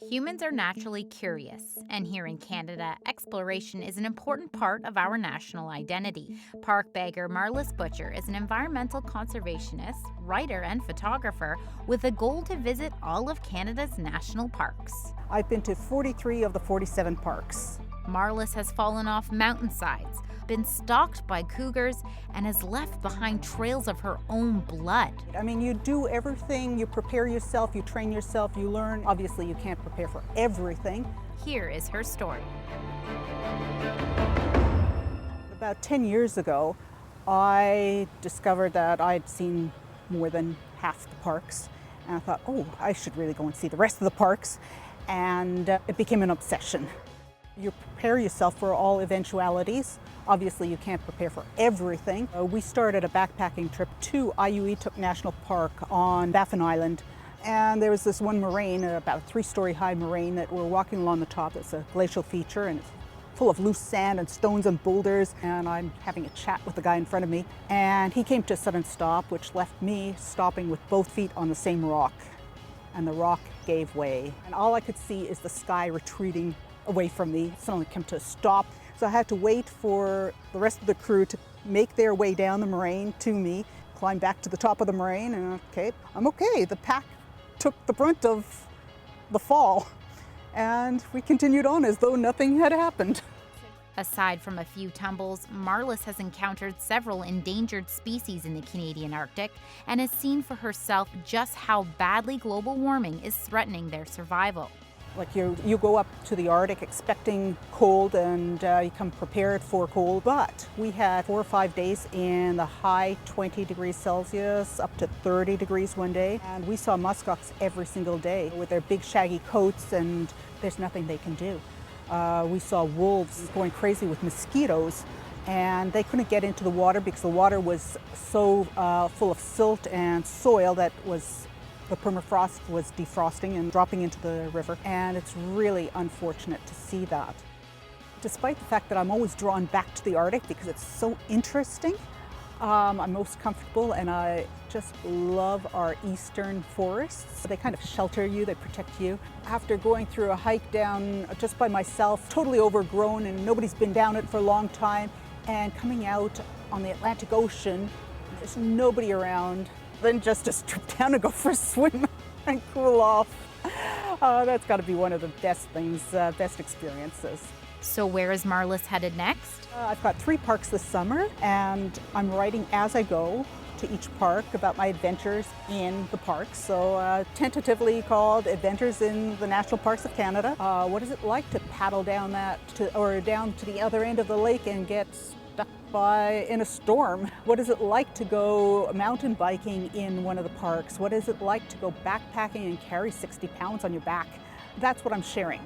Humans are naturally curious, and here in Canada, exploration is an important part of our national identity. Park bagger Marlis Butcher is an environmental conservationist, writer, and photographer with a goal to visit all of Canada's national parks. I've been to 43 of the 47 parks. Marlis has fallen off mountainsides, been stalked by cougars, and has left behind trails of her own blood. I mean, you do everything, you prepare yourself, you train yourself, you learn. Obviously, you can't prepare for everything. Here is her story. About 10 years ago, I discovered that I'd seen more than half the parks. And I thought, oh, I should really go and see the rest of the parks. And it became an obsession. You prepare yourself for all eventualities. Obviously, you can't prepare for everything. We started a backpacking trip to Ayuituk National Park on Baffin Island. And there was this one moraine, about a 3-story high moraine that we're walking along the top. It's a glacial feature and it's full of loose sand and stones and boulders. And I'm having a chat with the guy in front of me. And he came to a sudden stop, which left me stopping with both feet on the same rock. And the rock gave way. And all I could see is the sky retreating away from me. It suddenly came to a stop. So I had to wait for the rest of the crew to make their way down the moraine to me, climb back to the top of the moraine, and okay, I'm okay. The pack took the brunt of the fall, and we continued on as though nothing had happened. Aside from a few tumbles, Marlis has encountered several endangered species in the Canadian Arctic and has seen for herself just how badly global warming is threatening their survival. Like you go up to the Arctic expecting cold and you come prepared for cold, but we had 4 or 5 days in the high 20 degrees Celsius, up to 30 degrees one day. And we saw muskox every single day with their big shaggy coats, and there's nothing they can do. We saw wolves going crazy with mosquitoes, and they couldn't get into the water because the water was so full of silt and soil that the permafrost was defrosting and dropping into the river, and it's really unfortunate to see that. Despite the fact that I'm always drawn back to the Arctic because it's so interesting, I'm most comfortable, and I just love our eastern forests. They kind of shelter you, they protect you. After going through a hike down just by myself, totally overgrown and nobody's been down it for a long time, and coming out on the Atlantic Ocean, there's nobody around, then just to strip down and go for a swim and cool off. That's got to be one of the best things, best experiences. So where is Marlis headed next? I've got 3 parks this summer, and I'm writing as I go to each park about my adventures in the parks. So tentatively called Adventures in the National Parks of Canada. What is it like to paddle down down to the other end of the lake and get stuck in a storm? What is it like to go mountain biking in one of the parks? What is it like to go backpacking and carry 60 pounds on your back? That's what I'm sharing.